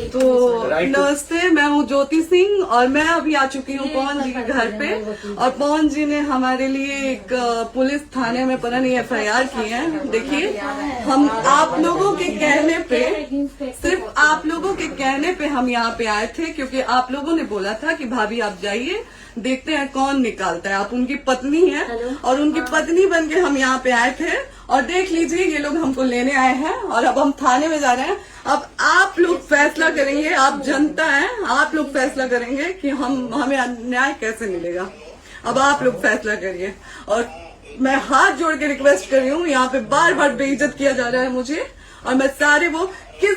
तो नमस्ते, मैं हूँ ज्योति सिंह और मैं अभी आ चुकी हूँ पवन जी के घर पे। और पवन जी ने हमारे लिए एक पुलिस थाने में पता नहीं FIR की है। देखिए, हम आप लोगों के कहने पे, सिर्फ आप लोगों के कहने पे हम यहाँ पे आए थे, क्योंकि आप लोगों ने बोला था कि भाभी आप जाइए, देखते हैं कौन निकालता है। आप उनकी पत्नी हैं और उनकी पत्नी बन के हम यहाँ पे आए थे। और देख लीजिए, ये लोग हमको लेने आए हैं और अब हम थाने में जा रहे हैं। अब आप लोग फैसला करेंगे, आप जनता हैं, आप लोग फैसला करेंगे कि हमें न्याय कैसे मिलेगा। अब आप लोग फैसला करिए। और मैं हाथ जोड़ के रिक्वेस्ट कर रही हूँ, यहाँ पे बार बार बेइज्जत किया जा रहा है मुझे। और मैं सारे वो किस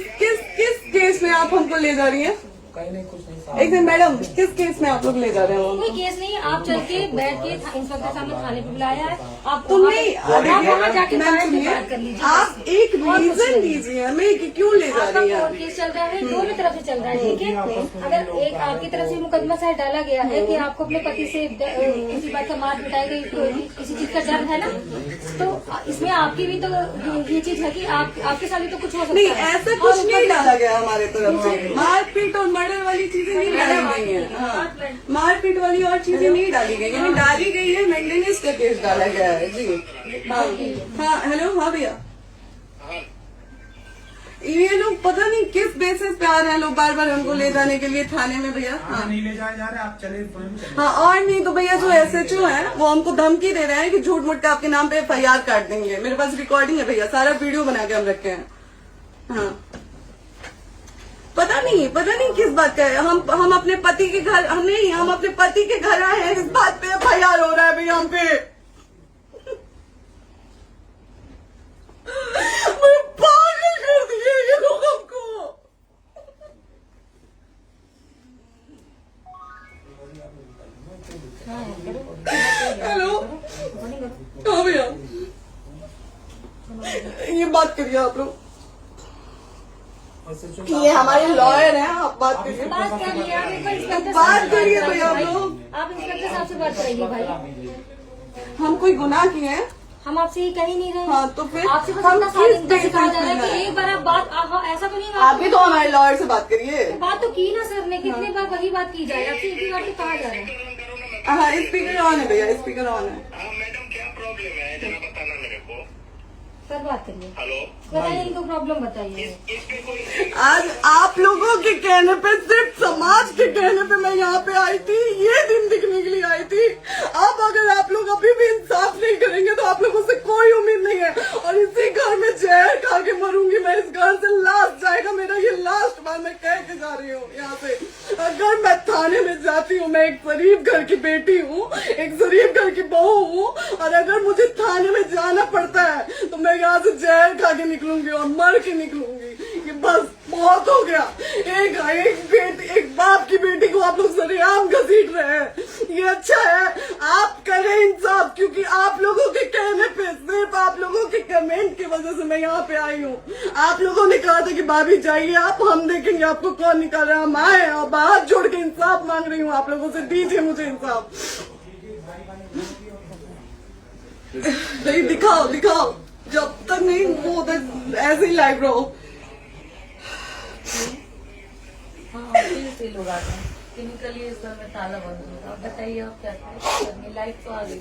केस में आप हमको ले जा रही हैं? एक दिन मैडम, किस केस में आप लोग ले जा रहे हो? कोई केस नहीं, आप चल के बैठ के इंस्पेक्टर साहब ने थाने पे बुलाया है। आप तुम नहीं, वहाँ जाके बात कर लीजिए। आप एक रीजन दीजिए हमें कि क्यों ले जा रही है। कोर्ट केस चल रहा है, दोनों तरफ से चल रहा है, ठीक है। अगर एक आपकी तरफ से मुकदमा शायद डाला गया है कि आपको अपने पति से किसी बात का मार पिटाई गई, किसी चीज का डर है ना, तो इसमें आपकी भी तो ये चीज है कि आपके साथ भी तो कुछ हो सकता है। नहीं, ऐसा कुछ नहीं डाला गया हमारे तरफ से। मारपीट और मर्डर वाली चीजें नहीं डाली गई है। हाँ, मारपीट वाली और चीजें नहीं डाली गई है। डाली गई है मेंटेनेंस का केस डाला गया है जी। हाँ हेलो, हाँ भैया, ये लोग पता नहीं किस बेसिस पे आ रहे हैं लोग बार बार हमको ले जाने के लिए थाने में भैया। हाँ नहीं ले जाए जा रहे, आप चले। हाँ, और नहीं तो भैया जो SHO है वो हमको धमकी दे रहे हैं कि झूठ मूठ के आपके नाम पे FIR काट देंगे। मेरे पास रिकॉर्डिंग है भैया, सारा वीडियो बना के हम रखे हैं। हाँ, पता नहीं किस बात का है। हम अपने पति के घर, हम अपने पति के घर आए हैं, इस बात पे FIR हो रहा है भैया हम पे। पागल कर दिए ये लोग हमको। हेलो, हाँ भैया, ये बात करिए आप लोग। ये हमारे लॉयर हैं, आप बात करिए। बात करिए भैया आप लोग। आप इंस्पेक्टर साहब से बात करेंगे भाई। हम कोई गुनाह किए हैं? हम आपसे ये कह ही नहीं रहे। हाँ, तो फिर आपसे बस हम इतना किस सिखा जा रहा है कि एक बार आप बात ऐसा तो नहीं। आप भी तो हमारे लॉयर से बात करिए। बात तो की ना सर ने, कितनी बार वही बात की जाए, आपसे एक ही बार तो कहा जा रहा है। हाँ, स्पीकर ऑन है भैया, स्पीकर ऑन है। मैडम क्या प्रॉब्लम है जरा बताना मेरे को। सर बात करिए। हेलो, बताइए, इनको प्रॉब्लम बताइए। इसके कोई आज आप लोगों के कहने पे, सिर्फ समाज के कहने पे मैं यहाँ पे आई थी, ये दिन दिखने के लिए आई थी। अब अगर आप लोग अभी भी इंसाफ नहीं करेंगे तो आप लोगों से कोई उम्मीद नहीं है। और इसी घर में जहर खा के मरूंगी मैं। इस घर से लास्ट जाएगा मेरा, ये लास्ट बार मैं कह के जा रही हूँ यहाँ से। अगर मैं थाने में जाती हूँ, मैं एक शरीफ घर की बेटी हूँ, एक शरीफ घर की बहू हूँ, और अगर मुझे थाने में जाना पड़ता है तो मैं यहाँ से जहर खा के निकलूंगी और मर के निकलूंगी। ये बस बहुत हो गया। एक बाप की बेटी को आप लोग सरेआम घसीट रहे हैं। ये अच्छा है, आप करें इंसाफ, क्योंकि आप लोगों के कहने पे, सिर्फ आप लोगों के कमेंट की वजह से मैं यहाँ पे आई हूँ। आप लोगों ने कहा था कि भाभी जाइए आप, हम देखेंगे आपको कौन निकाल रहा है। हम आए और हाथ जोड़ के इंसाफ मांग रही हूँ आप लोगों से, दीजिए मुझे इंसाफ। नहीं, दिखाओ, जब तक नहीं वो तक ऐसे ही लाइव रहो। हाँ, से लोग आते हैं केमिकली इस घर में ताला बंद होगा। बताइए आप क्या करेंगे? लाइफ तो आ गई।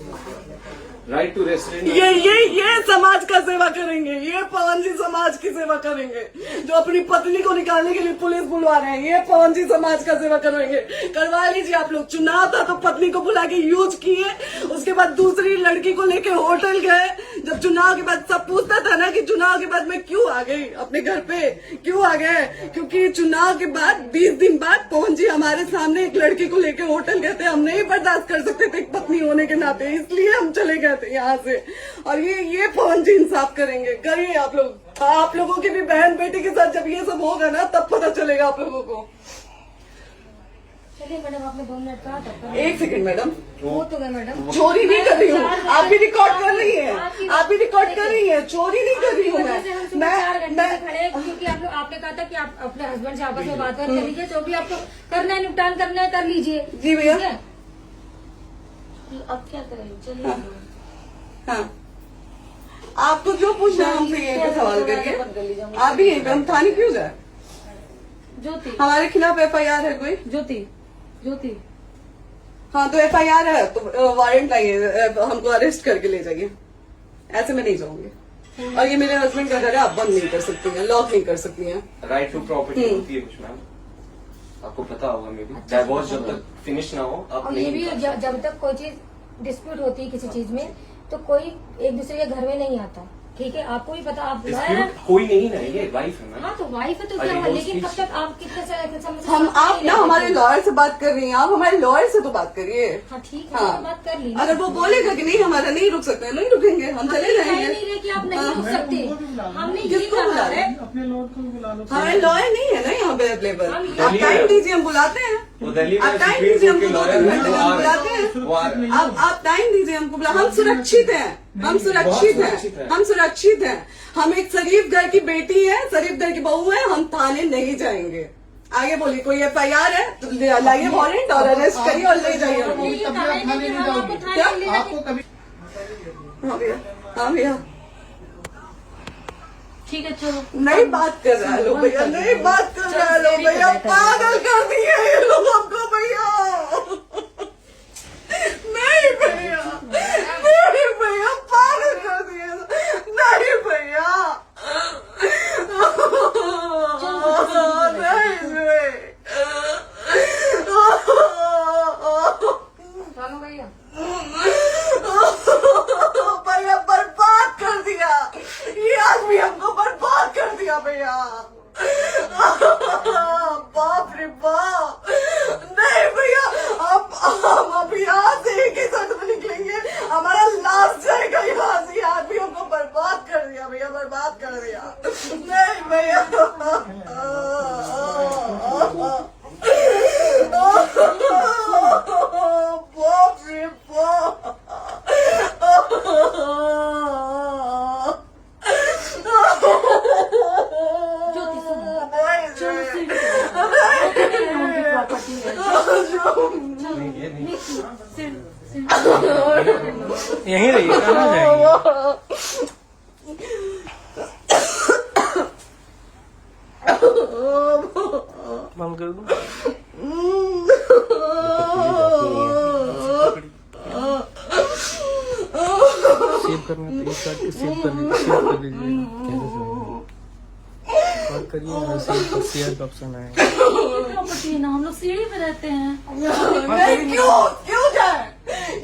Right to restaurant. ये समाज का सेवा करेंगे, ये पवन जी समाज की सेवा करेंगे। जो अपनी पत्नी को निकालने के लिए पुलिस बुलवा रहे हैं, ये पवन जी समाज का सेवा करेंगे। करवा लीजिए आप लोग। चुनाव था तो पत्नी को बुला के यूज किए, उसके बाद दूसरी लड़की को लेके होटल गए। जब चुनाव के बाद सब पूछता था ना कि चुनाव के बाद मैं क्यों आ गई अपने घर पे, क्यों आ गए, क्योंकि चुनाव के बाद 20 दिन बाद पवन जी हमारे सामने एक लड़की को लेके होटल गए थे। हम नहीं बर्दाश्त कर सकते थे एक पत्नी होने के नाते, इसलिए हम चले गए थे यहाँ से। और ये पवन जी इंसाफ करेंगे। करिए आप लोग। आप लोगों की भी बहन बेटी के साथ जब ये सब होगा ना, तब पता चलेगा आप लोगों को। चलिए मैडम, आपने 2 मिनट कहा था। 1 सेकंड मैडम, वो तो गए मैडम। चोरी नहीं कर रही हूँ, आप भी रिकॉर्ड कर रही हैं, आप भी रिकॉर्ड कर रही हैं। चोरी नहीं कर रही हूँ मैं 4 घंटे से खड़े हैं, क्योंकि आपने कहा था कि आप अपने हस्बैंड से आपस में बात कर लीजिए, जो भी आपको करना है, निपटान करना है, कर लीजिए। जी भैया। अब क्या करेंगे? चलिए। हाँ, आपको जो पूछना है हमसे यहीं पे सवाल करिए। आप भी यहीं पे, हम थाने क्यों जाए? ज्योति हमारे खिलाफ FIR है कोई? ज्योति ज्योति हाँ तो FIR है तो वारंट लाइए, हमको अरेस्ट करके ले जाइए। ऐसे में नहीं जाऊंगी। और ये मेरे हस्बैंड का घर है, आप बंद नहीं कर सकती हैं, लॉक नहीं कर सकती हैं। राइट टू प्रॉपर्टी होती है कुछ मैम, आपको पता होगा मे बी। डाइवोर्स जब तक फिनिश ना हो आप और ये भी नहीं जब तक कोई चीज डिस्प्यूट होती है किसी चीज में तो कोई एक दूसरे के घर में नहीं आता, ठीक है? आपको भी पता, आप बुलाया डिस्प्यूट कोई नहीं ना, ये वाइफ है मैम। हाँ तो वाइफ है तो क्या अरे हुआ, वो लेकिन कब speech- तक आप कितने समय से हम बात आप नहीं ना रहे हमारे थे? लॉयर से बात कर रही हैं, आप हमारे लॉयर से तो बात करिए। हाँ ठीक है, हाँ। मैंने बात कर ली ना। अगर वो बोलेगा कि नहीं हमारा नहीं रुक सकते, नहीं रुकेंगे, हम चले कह जाएंगे। नहीं रहे कि आप नहीं रुक सकते, हमने ये किसको बुला कहा रहे है। हैं? अपने लॉर्ड को भी बुला लो। हमारे लॉयर नहीं है ना यहाँ पे अवेलेबल। हम- आप दिल्ली टाइम में- दीजिए, हम बुलाते हैं। वो दिल्ली में आप टाइम सुप्रीम दीजिए कोर्ट के हमको, लॉयर दो हैं, घंटे वो हम आ रहे बुलाते हैं। हैं। वो आ रहे हैं। आप टाइम दीजिए हमको, हम सुरक्षित हैं, हम सुरक्षित सुरक्षित हैं, हैं। हम सुरक्षित हैं। हम एक शरीफ घर की बेटी है, शरीफ घर की बहू है, हम थाने नहीं जाएंगे। आगे बोलिए, कोई FIR है तो लाइए वारंट और अरेस्ट करिए और ले जाइए हमको। ये कहा है ना कि हम आपको थाने क्या? में ले जाके- आपको कभी हाँ भैया, हाँ भैया, ठीक है चलो। नहीं बात कर रहा है लोग भैया, नहीं बात कर रहा है लोग भैया, पागल कर दिए ये लोग हमको भैया। नहीं भैया, नहीं भैया, पागल कर दिए, नहीं भैया, नहीं चलो भैया, भैया बर्बाद कर दिया, ये आदमी हमको बर्बाद कर दिया भैया। बाप रे बाप, नहीं भैया, हम अभी यहाँ से एक ही साथ में निकलेंगे, हमारा लास्ट जाएगा यहाँ से। ये आदमी हमको बर्बाद कर दिया भैया, बर्बाद कर दिया। नहीं भैया, बाप रे बाप, ज्योति सुनो, नहीं, चलो सीढ़ी नहीं। पे प्रॉपर्टी है। नहीं ये नहीं। यहीं रहिए, कहाँ जाएंगे? बंद कर दूं? सेव करना तो इस कार्ड को सेव कर लीजिए। बात करिए, सेव शेयर का ऑप्शन आएगा। प्रॉपर्टी है ना, हम लोग सीढ़ी पे रहते हैं। नहीं, क्यों जाए,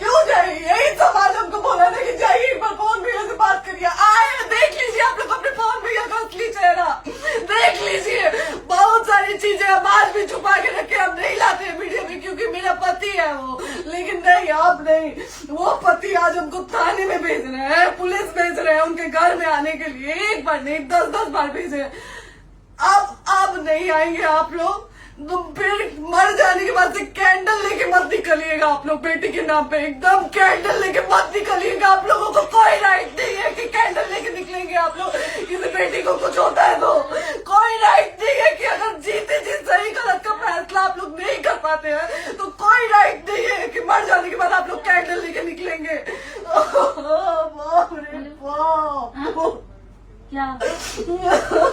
क्यों जाए? यही समाज हमको बोला था कि जाइए एक बार फोन भैया से बात करिए। आए, देख लीजिए आप लोग अपने फोन भैया का असली चेहरा, देख लीजिए। बहुत सारी चीजें हम आज भी छुपा के रखे, हम नहीं लाते हैं मीडिया में क्योंकि मेरा पति है वो, लेकिन नहीं, आप नहीं। वो पति आज हमको थाने में भेज रहे हैं, पुलिस भेज रहे हैं उनके घर में आने के लिए, एक बार नहीं 10-10 बार भेजे। अब नहीं आएंगे आप लोग, तो फिर मर जाने के बाद से कैंडल लेके मत निकलिएगा आप लोग बेटी के नाम पे, एकदम कैंडल लेके मत निकलिएगा। आप लोगों को कोई राइट नहीं है कि कैंडल लेके निकलेंगे आप लोग, किसी बेटी को कुछ होता है तो कोई राइट नहीं है कि अगर जीते जी सही गलत का फैसला आप लोग नहीं कर पाते हैं तो कोई राइट नहीं है कि मर जाने के बाद आप लोग कैंडल लेके निकलेंगे। बाप रे बाप। क्या